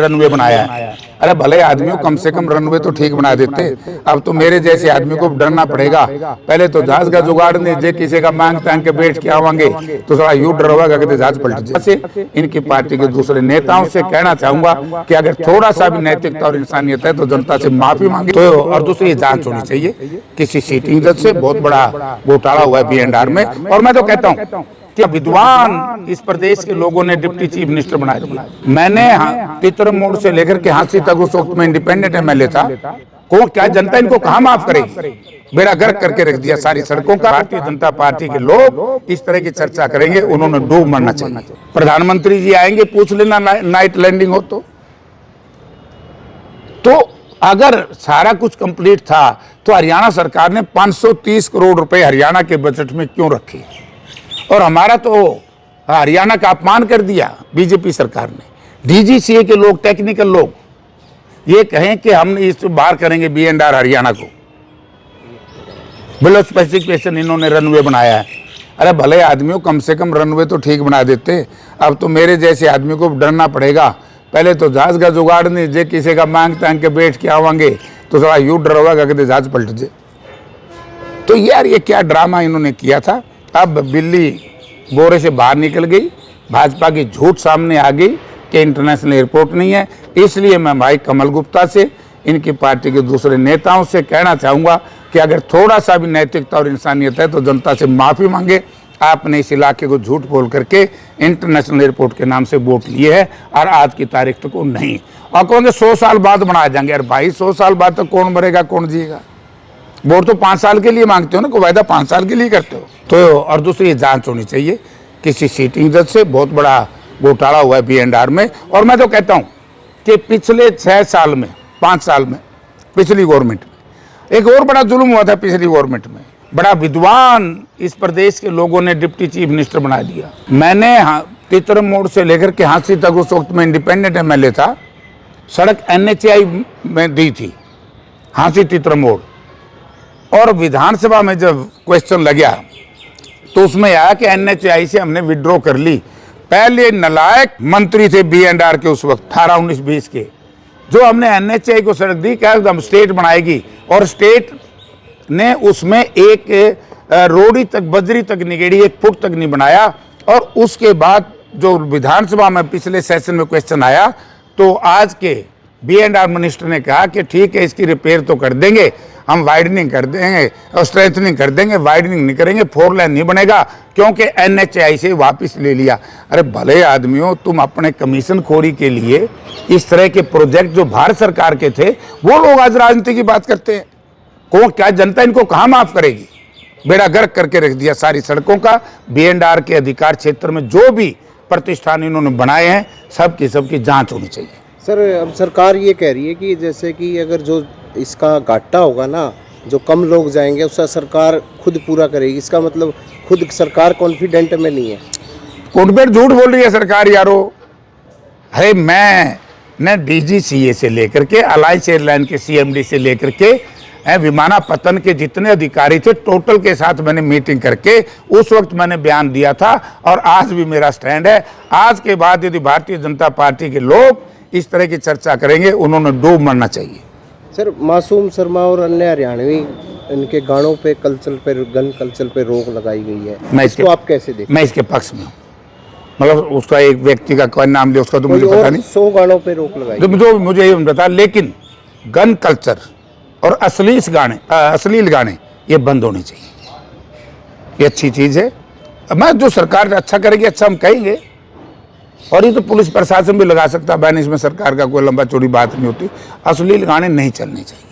Runway बनाया है। अरे भले आदमियों कम से कम रनवे तो ठीक बना देते। अब तो मेरे जैसे आदमी को डरना पड़ेगा। पहले तो जहाज का जुगाड़ नहीं, जे किसी का मांग तांग के बैठ के आवांगे तो थोड़ा यूं डर होगा कि जहाज पलट जाए। इनकी पार्टी के दूसरे नेताओं से कहना चाहूंगा कि अगर थोड़ा सा भी नैतिकता और इंसानियत है तो जनता से माफी मांगे तो। और दूसरी जांच होनी चाहिए किसी सीटिंग जज से। बहुत बड़ा घोटाला हुआ है B&R में। और मैं तो कहता हूँ कि विद्वान इस प्रदेश के लोगों ने डिप्टी चीफ मिनिस्टर बना दिया। मैंने तितर मोड़ से लेकर के हांसी तक उस वक्त में इंडिपेंडेंट MLA था। क्या जनता इनको कहाँ माफ करेगी? बेड़ा गर्क करके रख दिया सारी सड़कों का। भारतीय जनता पार्टी के लोग इस तरह की चर्चा करेंगे, उन्होंने डूब मरना चाहिए। प्रधानमंत्री जी आएंगे, पूछ लेना नाइट लैंडिंग हो तो अगर सारा कुछ कंप्लीट था तो हरियाणा सरकार ने 530 करोड़ रुपए हरियाणा के बजट में क्यों रखे? और हमारा तो हरियाणा का अपमान कर दिया बीजेपी सरकार ने। DGCA के लोग, टेक्निकल लोग ये कहें कि हम इस बाहर करेंगे B&R हरियाणा को, बिलो स्पेसिफिकेशन इन्होंने रनवे बनाया है। अरे भले आदमियों कम से कम रनवे तो ठीक बना देते। अब तो मेरे जैसे आदमी को डरना पड़ेगा। पहले तो जहाज का जुगाड़ नहीं, जे किसी का मांग तांग के बैठ के आवांगे तो थोड़ा यूं डर होगा कि जहाज पलट जाए। तो यार ये क्या ड्रामा इन्होंने किया था। अब बिल्ली बोरे से बाहर निकल गई, भाजपा की झूठ सामने आ गई कि इंटरनेशनल एयरपोर्ट नहीं है। इसलिए मैं भाई कमल गुप्ता से, इनकी पार्टी के दूसरे नेताओं से कहना चाहूँगा कि अगर थोड़ा सा भी नैतिकता और इंसानियत है तो जनता से माफ़ी मांगे। आपने इस इलाके को झूठ बोल करके इंटरनेशनल एयरपोर्ट के नाम से वोट लिए है और आज की तारीख तक को नहीं। और कहोगे 100 साल बाद बनाया जाएंगे। अरे भाई 100 साल बाद तक कौन मरेगा, कौन जिएगा? वोट तो 5 साल के लिए मांगते हो ना, कोई वायदा 5 साल के लिए करते हो तो। और दूसरी जांच होनी चाहिए किसी सीटिंग जज से। बहुत बड़ा घोटाला हुआ है B&R में। और मैं तो कहता हूँ कि पिछले 6 साल में, 5 साल में, पिछली गवर्नमेंट में एक और बड़ा जुल्म हुआ था। पिछली गवर्नमेंट में बड़ा विद्वान इस प्रदेश के लोगों ने डिप्टी चीफ मिनिस्टर बना दिया। मैंने तितर मोड़ से लेकर के हांसी तक उस वक्त में इंडिपेंडेंट MLA था। सड़क NHAI में दी थी, हांसी तितर मोड़। और विधानसभा में जब क्वेश्चन लगा तो उसमें आया कि NHAI से हमने विड्रॉ कर ली। पहले नलायक मंत्री थे B&R के उस वक्त 18, 19, 20 के, जो हमने NHAI को सड़क दी, क्या हम स्टेट बनाएगी। और स्टेट ने उसमें एक रोड़ी तक, बजरी तक निगेड़ी, 1 फुट तक नहीं बनाया। और उसके बाद जो विधानसभा में पिछले सेशन में क्वेश्चन आया तो आज के B&R मिनिस्टर ने कहा कि ठीक है इसकी रिपेयर तो कर देंगे, हम वाइडनिंग कर देंगे और स्ट्रेंथनिंग कर देंगे, वाइडनिंग नहीं करेंगे, 4 लेन नहीं बनेगा क्योंकि NHAI से वापस ले लिया। अरे भले आदमियों, तुम अपने कमीशन खोरी के लिए इस तरह के प्रोजेक्ट जो भारत सरकार के थे वो लोग आज राजनीति की बात करते हैं। क्या जनता इनको कहाँ माफ करेगी? बेड़ा गर्क करके रख दिया सारी सड़कों का। B&R के अधिकार क्षेत्र में जो भी प्रतिष्ठान इन्होंने बनाए हैं सबकी जांच होनी चाहिए। सर अब सरकार ये कह रही है कि जैसे कि अगर जो इसका घाटा होगा ना, जो कम लोग जाएंगे उसका सरकार खुद पूरा करेगी। इसका मतलब खुद सरकार कॉन्फिडेंट में नहीं है। कॉन्फिडेंट झूठ बोल रही है सरकार यारो। अरे मैंने DGCA से लेकर के, अलायंस एयरलाइन के CMD से लेकर के विमानापत्तन के जितने अधिकारी थे टोटल के साथ मैंने मीटिंग करके उस वक्त मैंने बयान दिया था। और आज भी मेरा स्टैंड है। आज के बाद यदि भारतीय जनता पार्टी के लोग इस तरह की चर्चा करेंगे, उन्होंने डूब मरना चाहिए। सर मासूम शर्मा और अन्य हरियाणवी इनके गानों पे, कल्चर पे, गन कल्चर पे रोक लगाई गई है, इसको आप कैसे देखते? मैं इसके पक्ष में हूँ। मतलब उसका एक व्यक्ति का कोई नाम लिया, उसका तो मुझे पता नहीं। 100 गानों पे रोक लगाई जो मुझे ये बता, लेकिन गन कल्चर और अश्लील गाने ये बंद होने चाहिए। ये अच्छी चीज़ है। मैं जो सरकार अच्छा करेगी अच्छा हम कहेंगे। और ये तो पुलिस प्रशासन भी लगा सकता है बैन, इसमें सरकार का कोई लंबा चौड़ी बात नहीं होती। अश्लील गाने नहीं चलने चाहिए।